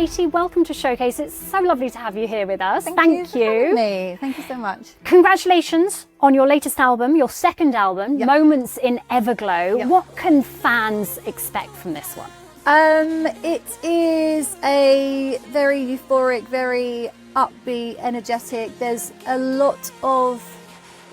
Katie, welcome to Showcase. It's so lovely to have you here with us. Thank you for having me. Thank you so much. Congratulations on your latest album, your second album, Moments in Everglow. Yep. What can fans expect from this one? It is a very euphoric, very upbeat, energetic. There's a lot of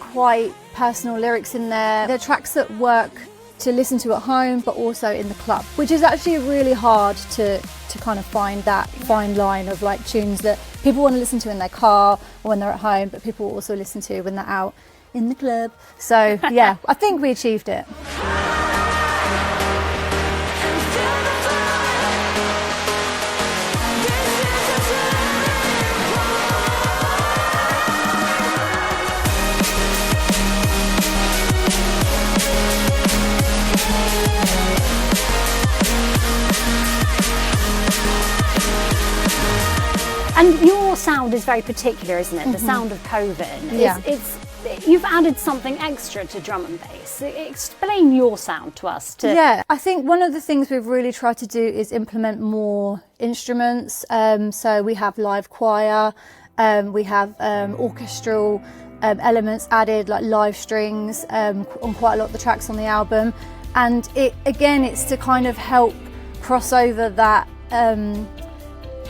quite personal lyrics in there. They're tracks that work to listen to at home, but also in the club, which is actually really hard to kind of find that fine line of like tunes that people want to listen to in their car or when they're at home, but people also listen to when they're out in the club. So yeah, I think we achieved it. And your sound is very particular, isn't it? The sound of Koven. Yeah. You've added something extra to drum and bass. Explain your sound to us. Yeah, I think one of the things we've really tried to do is implement more instruments. So we have live choir, we have orchestral elements added, like live strings on quite a lot of the tracks on the album. And it's to kind of help cross over that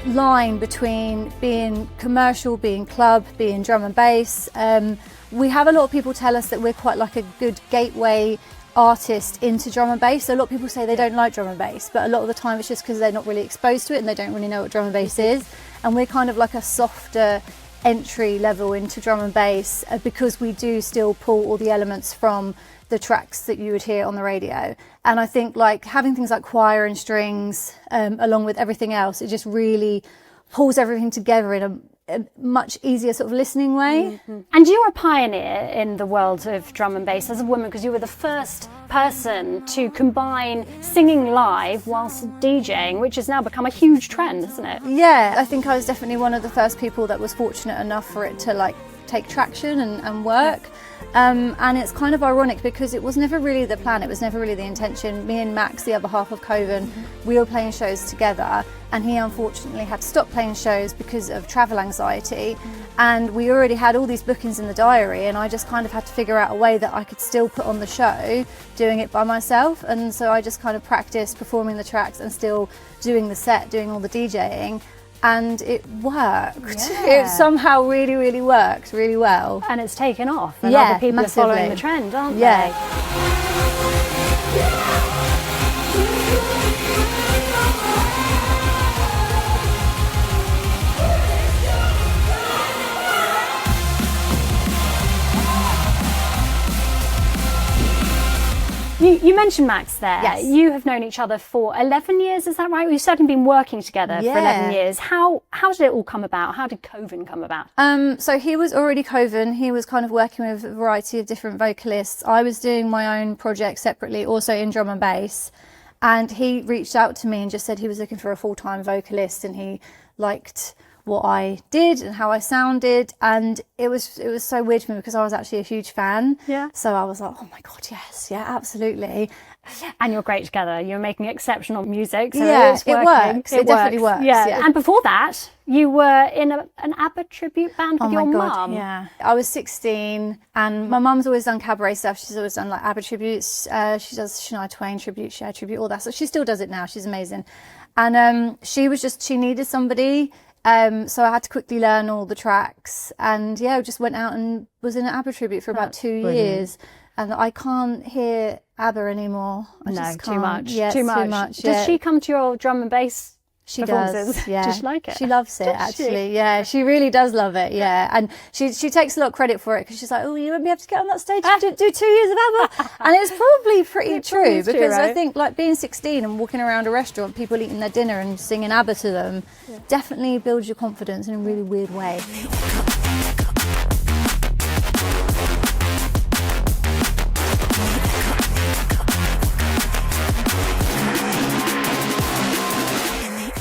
line between being commercial, being club, being drum and bass. We have a lot of people tell us that we're quite like a good gateway artist into drum and bass. So a lot of people say they don't like drum and bass, but a lot of the time it's just because they're not really exposed to it and they don't really know what drum and bass is. And we're kind of like a softer entry level into drum and bass because we do still pull all the elements from the tracks that you would hear on the radio. And I think like having things like choir and strings along with everything else, it just really pulls everything together in a much easier sort of listening way. And you're a pioneer in the world of drum and bass as a woman, because you were the first person to combine singing live whilst DJing, which has now become a huge trend, isn't it? Yeah, I think I was definitely one of the first people that was fortunate enough for it to like take traction and work. And it's kind of ironic because it was never really the plan, it was never really the intention. Me and Max, the other half of Koven, we were playing shows together, and he unfortunately had to stop playing shows because of travel anxiety. And we already had all these bookings in the diary, and I just kind of had to figure out a way that I could still put on the show doing it by myself. And so I just kind of practiced performing the tracks and still doing the set, doing all the DJing. And it worked. Yeah. It somehow really, really worked really well. And it's taken off, and Yeah, other people massively. are following the trend, aren't Yeah. they? You mentioned Max there. Yes. You have known each other for 11 years, is that right? You've certainly been working together for 11 years. How did it all come about? How did Koven come about? So he was already Koven. He was kind of working with a variety of different vocalists. I was doing my own project separately, also in drum and bass. And he reached out to me and just said he was looking for a full-time vocalist, and he liked what I did and how I sounded, and it was so weird for me because I was actually a huge fan. Yeah. So I was like, oh my god, yes, yeah, absolutely. And you're great together. You're making exceptional music. So Yeah, it's it working. works. It definitely works, Yeah. yeah. And before that, you were in an ABBA tribute band with your mum. Yeah. I was 16, and my mum's always done cabaret stuff. She's always done like ABBA tributes. She does Shania Twain tribute, Cher tribute, all that. So she still does it now. She's amazing. And she needed somebody. So I had to quickly learn all the tracks, and yeah, just went out and was in an ABBA tribute for about 2 years. And I can't hear ABBA anymore. I just can't. Too much. Yeah, too much. Does she come to your drum and bass She performances? does, yeah. Does she like it? She loves it, Does she? actually. Yeah, she really does love it, yeah. And she takes a lot of credit for it because she's like, oh, you won't be able to get on that stage to do 2 years of ABBA. And it's probably pretty true because right? I think like being 16 and walking around a restaurant, people eating their dinner and singing ABBA to them definitely builds your confidence in a really weird way.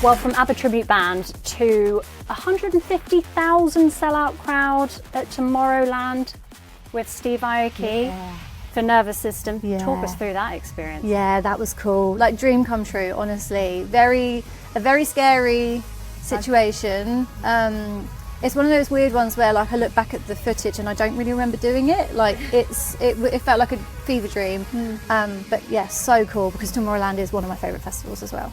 Well, from ABBA tribute band to 150,000 sellout crowd at Tomorrowland with Steve Aoki for Nervous System. Talk us through that experience. Yeah, that was cool. Like dream come true, honestly. A very scary situation. It's one of those weird ones where like I look back at the footage and I don't really remember doing it. Like it felt like a fever dream. But yeah, so cool because Tomorrowland is one of my favourite festivals as well.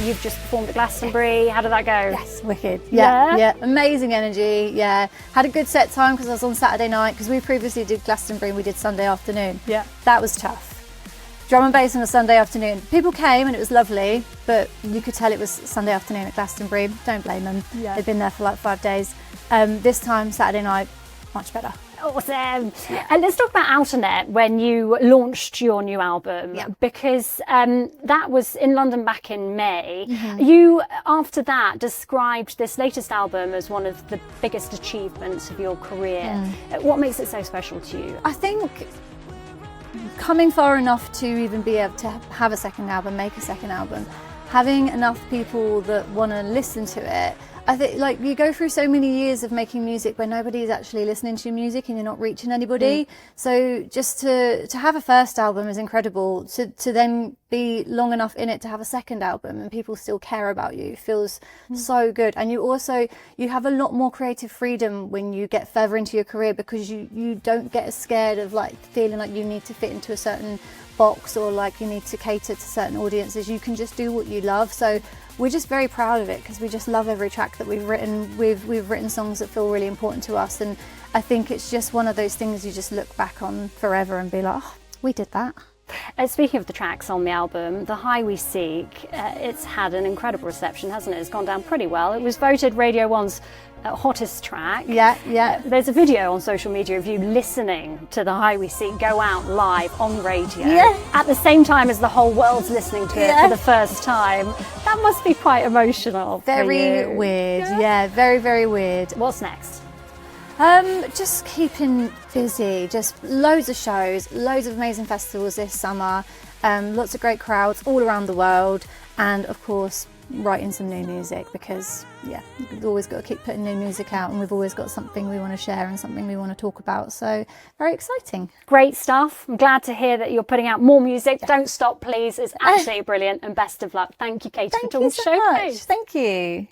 You've just performed at Glastonbury. How did that go? Yes, wicked. Yeah. Amazing energy. Yeah, had a good set time because I was on Saturday night because we previously did Glastonbury and we did Sunday afternoon. Yeah, that was tough. Drum and bass on a Sunday afternoon. People came and it was lovely, but you could tell it was Sunday afternoon at Glastonbury. Don't blame them. Yeah. They'd been there for like 5 days. This time, Saturday night, much better. Awesome. And let's talk about Outernet when you launched your new album, because that was in London back in May. You, after that, described this latest album as one of the biggest achievements of your career. What makes it so special to you? I think coming far enough to even be able to have a second album, make a second album, having enough people that want to listen to it. I think like you go through so many years of making music where nobody's actually listening to your music and you're not reaching anybody. So just to have a first album is incredible. To then be long enough in it to have a second album and people still care about you feels so good. And you have a lot more creative freedom when you get further into your career because you don't get as scared of like feeling like you need to fit into a certain box or like you need to cater to certain audiences. You can just do what you love. So we're just very proud of it because we just love every track that we've written. We've written songs that feel really important to us, and I think it's just one of those things you just look back on forever and be like, oh, we did that. Speaking of the tracks on the album, The High We Seek, it's had an incredible reception, hasn't it? It's gone down pretty well. It was voted Radio 1's hottest track. Yeah. There's a video on social media of you listening to The High We Seek go out live on radio at the same time as the whole world's listening to it for the first time. That must be quite emotional. Very weird. Yeah, very, very weird. What's next? Just keeping busy, just loads of shows, loads of amazing festivals this summer, lots of great crowds all around the world, and of course writing some new music because we've always got to keep putting new music out and we've always got something we want to share and something we want to talk about, so very exciting. Great stuff. I'm glad to hear that you're putting out more music. Don't stop please, it's absolutely brilliant, and best of luck. Thank you, Katie, for talking to the show. Thank you.